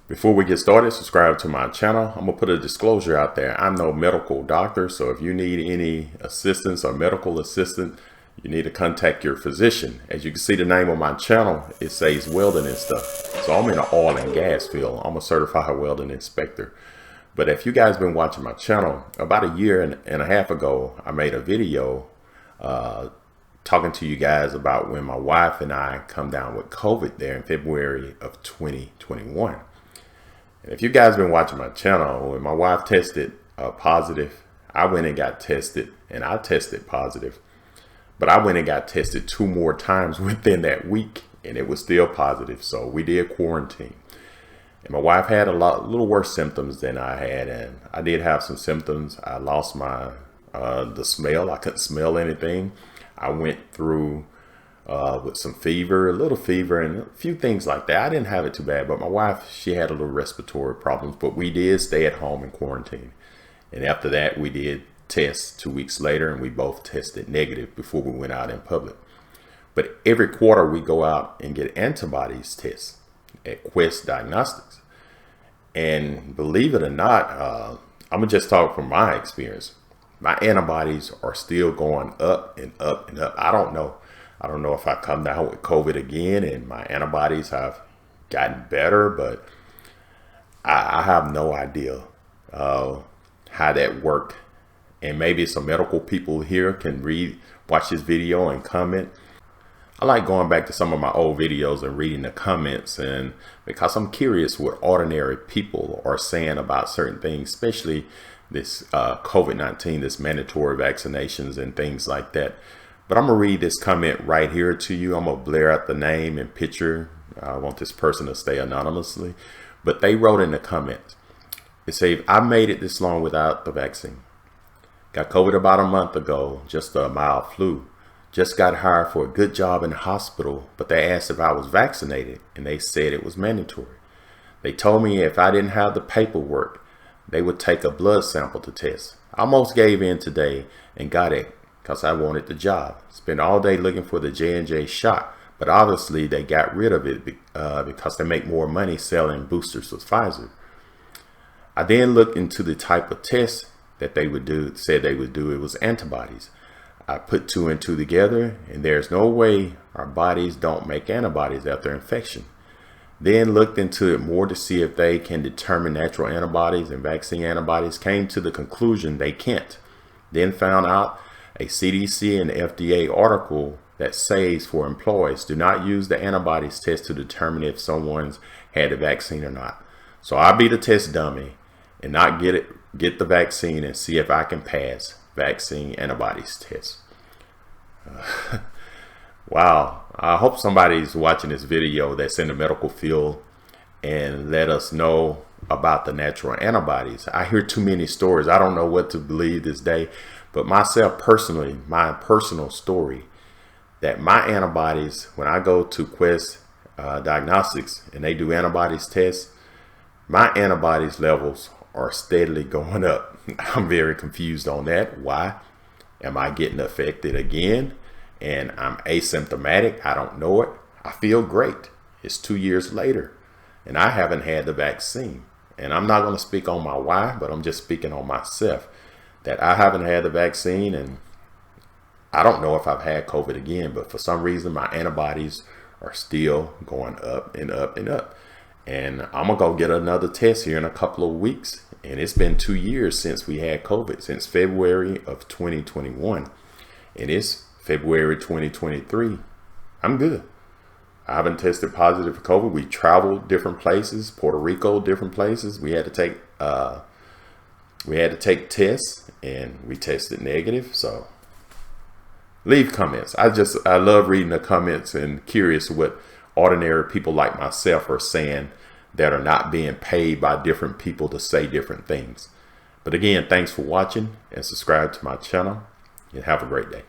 Before we get started, subscribe to my channel. I'm gonna put a disclosure out there. I'm no medical doctor, so if you need any assistance or medical assistance, you need to contact your physician. As you can see the name of my channel, it says welding and stuff. So I'm in the oil and gas field. I'm a certified welding inspector. But if you guys been watching my channel, about a year and a half ago, I made a video talking to you guys about when my wife and I come down with COVID there in February of 2021. And if you guys been watching my channel, when my wife tested positive, I went and got tested, and I tested positive. But I went and got tested 2 more times within that week, and it was still positive. So we did quarantine. And my wife had a little worse symptoms than I had, and I did have some symptoms. I lost my the smell. I couldn't smell anything. I went through with some fever, a little fever, and a few things like that. I didn't have it too bad, but my wife, she had a little respiratory problems, but we did stay at home in quarantine. And after that, we did tests 2 weeks later, and we both tested negative before we went out in public. But every quarter, we go out and get antibodies tests at Quest Diagnostics. And believe it or not, I'm gonna just talk from my experience. My antibodies are still going up and up and up. I don't know if I come down with COVID again and my antibodies have gotten better, but I have no idea how that worked. And maybe some medical people here can watch this video and comment. I like going back to some of my old videos and reading the comments, and because I'm curious what ordinary people are saying about certain things, especially this COVID-19, this mandatory vaccinations and things like that. But I'm gonna read this comment right here to you. I'm gonna blare out the name and picture. I want this person to stay anonymously, but they wrote in the comments, it says, I made it this long without the vaccine. Got COVID about a month ago, just a mild flu. Just got hired for a good job in the hospital, but they asked if I was vaccinated, and they said it was mandatory. They told me if I didn't have the paperwork, they would take a blood sample to test. I almost gave in today and got it because I wanted the job. Spent all day looking for the J&J shot, but obviously they got rid of it because they make more money selling boosters with Pfizer. I then looked into the type of test that they would do, said they would do. It was antibodies. I put 2 and 2 together, and there's no way our bodies don't make antibodies after infection. Then looked into it more to see if they can determine natural antibodies and vaccine antibodies. Came to the conclusion they can't. Then found out a CDC and FDA article that says for employees, do not use the antibodies test to determine if someone's had the vaccine or not. So I'll be the test dummy and not get the vaccine and see if I can pass vaccine antibodies test. Wow. I hope somebody's watching this video that's in the medical field and let us know about the natural antibodies. I hear too many stories. I don't know what to believe this day, but myself personally, my personal story, that my antibodies, when I go to Quest Diagnostics and they do antibodies tests, my antibodies levels are steadily going up. I'm very confused on that. Why? Am I getting affected again? And I'm asymptomatic. I don't know it. I feel great. It's 2 years later and I haven't had the vaccine. And I'm not going to speak on my wife, but I'm just speaking on myself that I haven't had the vaccine, and I don't know if I've had COVID again, but for some reason my antibodies are still going up and up and up. And I'm going to go get another test here in a couple of weeks. And it's been 2 years since we had COVID, since February of 2021. And it's February 2023. I'm good. I haven't tested positive for COVID. We traveled different places, Puerto Rico, different places. We had to take tests, and we tested negative. So leave comments. I love reading the comments and curious what ordinary people like myself are saying that are not being paid by different people to say different things. But again, thanks for watching, and subscribe to my channel, and have a great day.